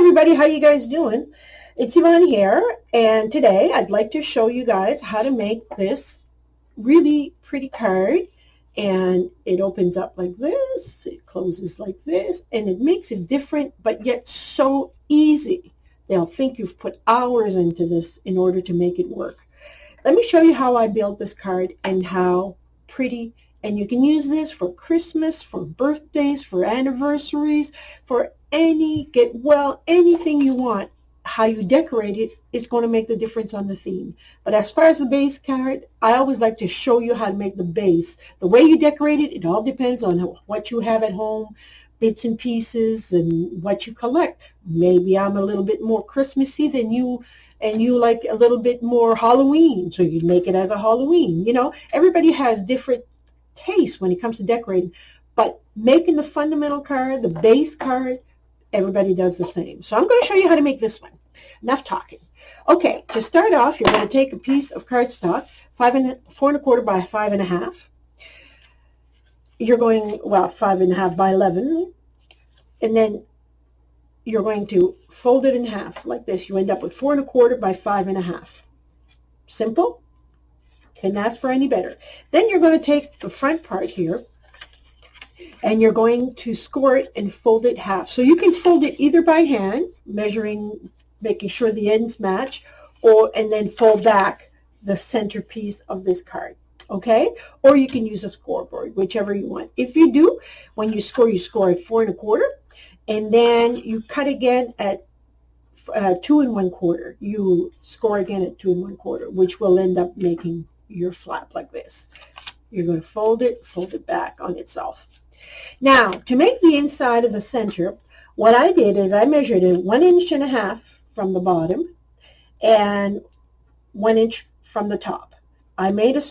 everybody, how you guys doing? It's Yvonne here, and today I'd like to show you guys how to make this really pretty card. And it opens up like this, it closes like this, and it makes it different but yet so easy. They'll think you've put hours into this in order to make it work. Let me show you how I built this card and how pretty. And you can use this for Christmas, for birthdays, for anniversaries, for anything you want. How you decorate it is going to make the difference on the theme. But as far as the base card, I always like to show you how to make the base. The way you decorate it, it all depends on what you have at home, bits and pieces, and what you collect. Maybe I'm a little bit more Christmassy than you, and you like a little bit more Halloween, so you make it as a Halloween. You know, everybody has different taste when it comes to decorating, but making the fundamental card, the base card, everybody does the same. So I'm going to show you how to make this one. Enough talking. Okay, to start off, you're going to take a piece of cardstock, 4¼ by 5½. You're going, well, 5½ by 11, and then you're going to fold it in half like this. You end up with 4¼ by 5½. Simple. Couldn't ask for any better. Then you're going to take the front part here and you're going to score it and fold it half. So you can fold it either by hand, measuring, making sure the ends match, and then fold back the centerpiece of this card. Okay? Or you can use a scoreboard, whichever you want. If you do, when you score at 4¼ and then you cut again at 2¼ You score again at 2¼ which will end up making your flap like this. You're going to fold it back on itself. Now, to make the inside of the center, what I did is I measured it 1½ inch from the bottom and 1 inch from the top. I made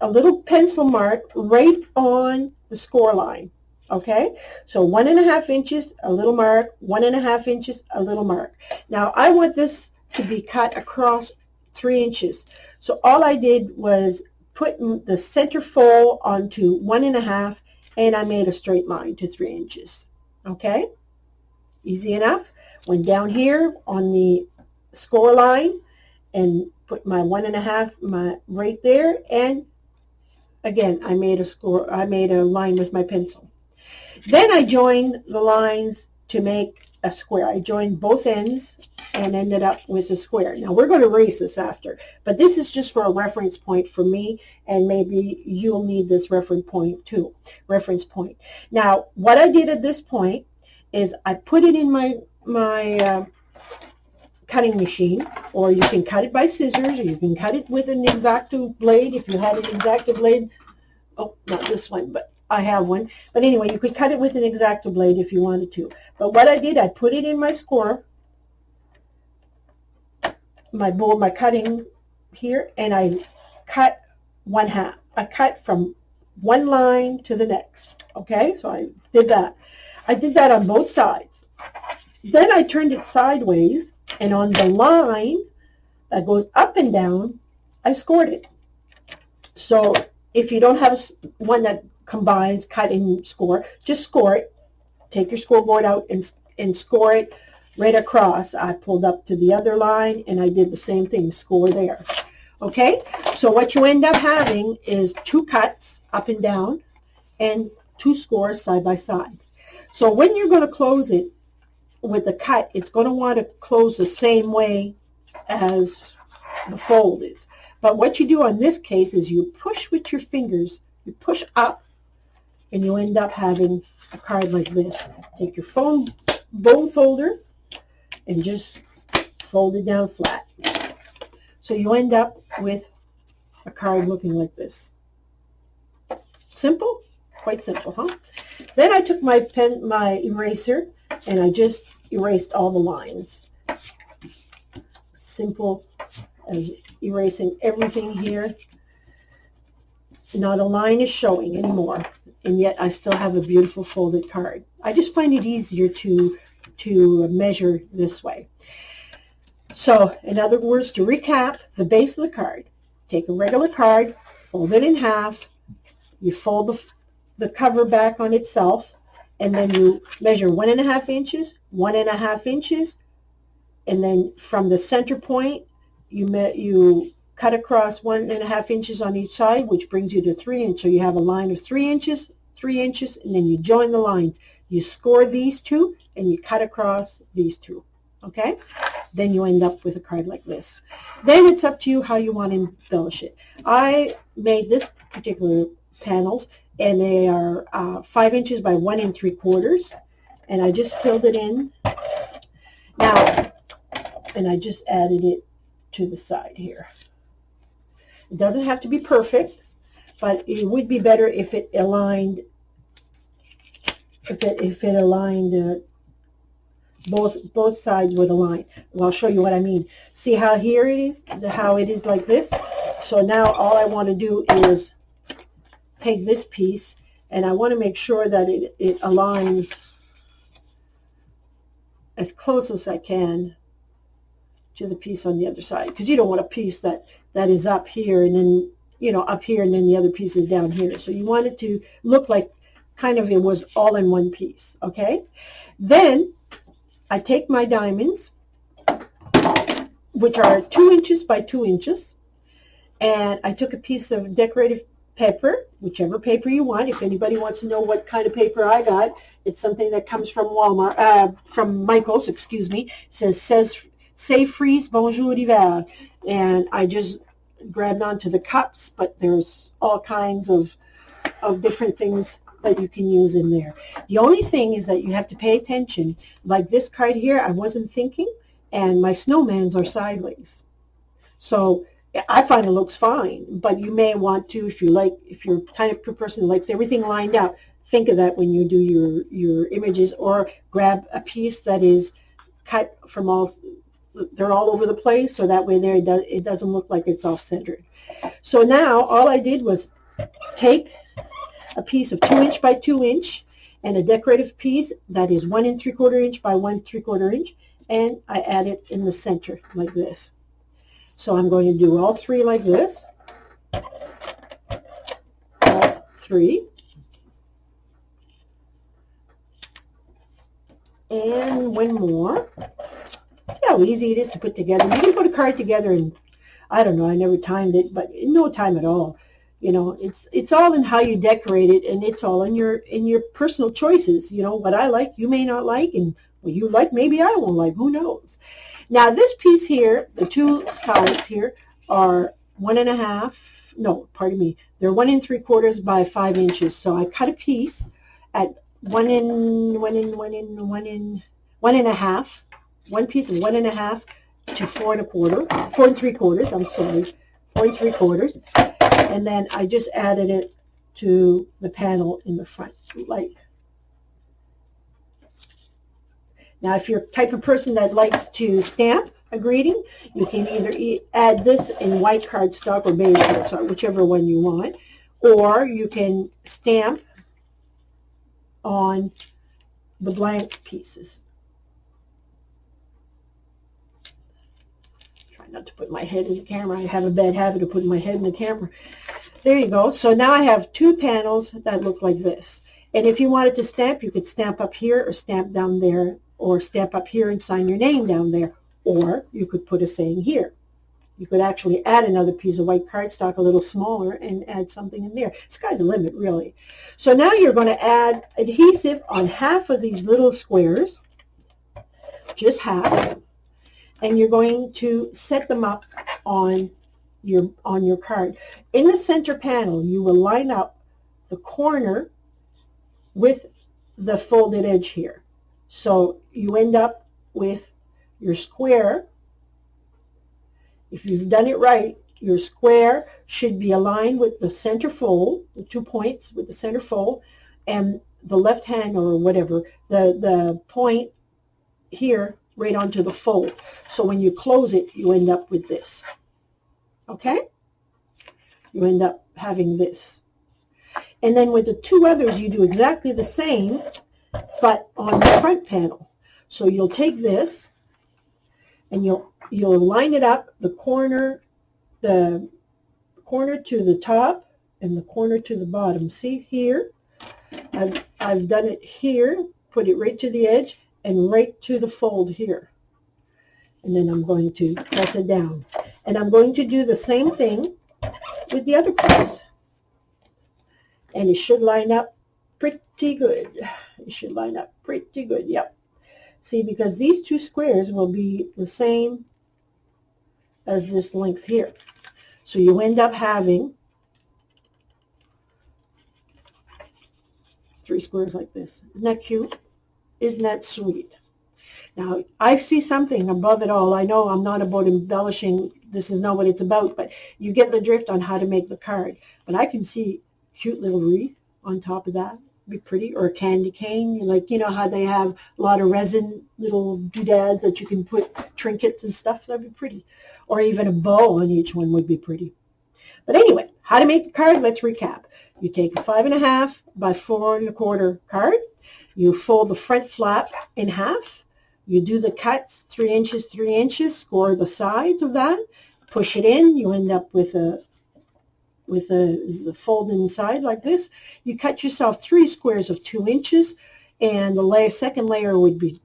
a little pencil mark right on the score line. Okay, so 1½ inches, a little mark, 1½ inches, a little mark. Now, I want this to be cut across 3 inches. So all I did was put the center fold onto 1½ and I made a straight line to 3 inches. Okay, easy enough. Went down here on the score line and put my 1½ right there, and again I made a line with my pencil. Then I joined the lines to make a square. I joined both ends and ended up with a square. Now we're going to erase this after, but this is just for a reference point for me, and maybe you'll need this reference point too. Now what I did at this point is I put it in my cutting machine, or you can cut it by scissors, or you can cut it with an X-Acto blade if you had an X-Acto blade. Oh, not this one, but I have one. But anyway, you could cut it with an X-Acto blade if you wanted to. But what I did, I put it in my score, my board, my cutting here, and I cut 1/2. I cut from one line to the next. Okay, so I did that. I did that on both sides. Then I turned it sideways, and on the line that goes up and down, I scored it. So if you don't have one that combines cut and score, just score it. Take your scoreboard out and score it right across. I pulled up to the other line and I did the same thing, score there. Okay, so what you end up having is 2 cuts up and down and 2 scores side by side. So when you're going to close it with the cut, it's going to want to close the same way as the fold is. But what you do in this case is you push with your fingers, you push up, and you end up having a card like this. Take your bone folder and just fold it down flat. So you end up with a card looking like this. Simple? Quite simple, huh? Then I took my eraser, and I just erased all the lines. Simple as erasing everything here. Not a line is showing anymore, and yet I still have a beautiful folded card. I just find it easier to measure this way. So, in other words, to recap, the base of the card, take a regular card, fold it in half, you fold the cover back on itself, and then you measure 1½ inches, 1½ inches, and then from the center point, you cut across 1.5 inches on each side, which brings you to 3 inches. So you have a line of 3 inches, 3 inches, and then you join the lines. You score these two, and you cut across these two. Okay? Then you end up with a card like this. Then it's up to you how you want to embellish it. I made this particular panels, and they are 5 inches by 1 3/4, and I just filled it in. Now, and I just added it to the side here. It doesn't have to be perfect, but it would be better if it aligned. If it aligned both sides would align. And I'll show you what I mean. See how here it is, how it is like this. So now all I want to do is take this piece, and I want to make sure that it aligns as close as I can to the piece on the other side, because you don't want a piece that is up here and then, you know, up here and then the other piece is down here. So you want it to look like kind of it was all in one piece. Okay, then I take my diamonds, which are 2 inches by 2 inches, and I took a piece of decorative paper, whichever paper you want. If anybody wants to know what kind of paper I got, it's something that comes from Walmart, from Michael's, excuse me. It says "C'est Freeze Bonjour d'Hiver," and I just grabbed onto the cups, but there's all kinds of different things that you can use in there. The only thing is that you have to pay attention. Like this card here, I wasn't thinking, and my snowmans are sideways. So I find it looks fine, but you may want to, if you're the type of person who likes everything lined up, think of that when you do your images, or grab a piece that is cut from they're all over the place, so that way it doesn't look like it's off-centered. So now all I did was take a piece of 2 inch by 2 inch and a decorative piece that is 1 3/4 inch by 1 3/4 inch, and I add it in the center like this. So I'm going to do all three like this, all three, and one more. See how easy it is to put together. You can put a card together in, I don't know, I never timed it, but in no time at all. You know, it's all in how you decorate it, and it's all in your personal choices. You know, what I like, you may not like, and what you like, maybe I won't like. Who knows? Now this piece here, the two sides here are 1.5. No, pardon me. They're 1 3/4 by 5 inches. So I cut a piece at 1 1.5. One piece of 1.5 to 4 1/4, 4 3/4. I'm sorry, 4 3/4. And then I just added it to the panel in the front, like. Now, if you're the type of person that likes to stamp a greeting, you can either add this in white cardstock or beige cardstock, whichever one you want, or you can stamp on the blank pieces. Not to put my head in the camera. I have a bad habit of putting my head in the camera. There you go. So now I have two panels that look like this. And if you wanted to stamp, you could stamp up here or stamp down there, or stamp up here and sign your name down there. Or you could put a saying here. You could actually add another piece of white cardstock a little smaller and add something in there. Sky's the limit, really. So now you're going to add adhesive on half of these little squares, just half. And you're going to set them up on your card. In the center panel, you will line up the corner with the folded edge here. So you end up with your square. If you've done it right, your square should be aligned with the center fold, the 2 points with the center fold, and the left hand, or whatever, the point here right onto the fold. So when you close it, you end up with this. Okay? You end up having this. And then with the two others, you do exactly the same, but on the front panel. So you'll take this, and you'll line it up, the corner to the top and the corner to the bottom. See here? I've done it here, put it right to the edge, and right to the fold here. and then I'm going to press it down. And I'm going to do the same thing with the other piece. And it should line up pretty good. It should line up pretty good, yep. See, because these two squares will be the same as this length here. So you end up having 3 squares like this. Isn't that cute? Isn't that sweet? Now, I see something above it all. I know I'm not about embellishing. This is not what it's about, but you get the drift on how to make the card. But I can see a cute little wreath on top of that. Be pretty. Or a candy cane. Like, you know how they have a lot of resin little doodads that you can put trinkets and stuff? That'd be pretty. Or even a bow on each one would be pretty. But anyway, how to make a card, let's recap. You take a 5.5 by 4 1/4 card. You fold the front flap in half. You do the cuts 3 inches, 3 inches, score the sides of that, push it in. You end up with a fold inside like this. You cut yourself 3 squares of 2 inches, and the second layer would be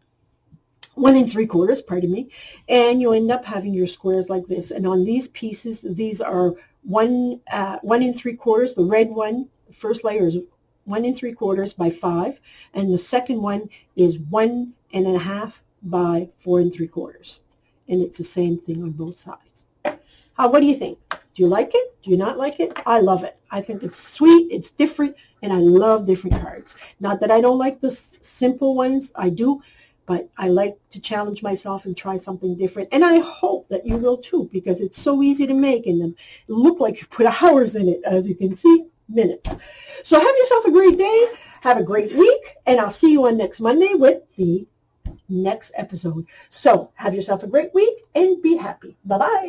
1 3/4, pardon me, and you end up having your squares like this. And on these pieces, these are 1 3/4. The red one, the first layer is 1 3/4 by 5, and the second one is 1 1/2 by 4 3/4, and it's the same thing on both sides. What do you think? Do you like it? Do you not like it? I love it. I think it's sweet, it's different, and I love different cards. Not that I don't like the simple ones, I do, but I like to challenge myself and try something different, and I hope that you will too, because it's so easy to make, and them look like you put hours in it, as you can see, minutes. So have yourself a great day, have a great week, and I'll see you on next Monday with the next episode. So have yourself a great week and be happy. Bye-bye.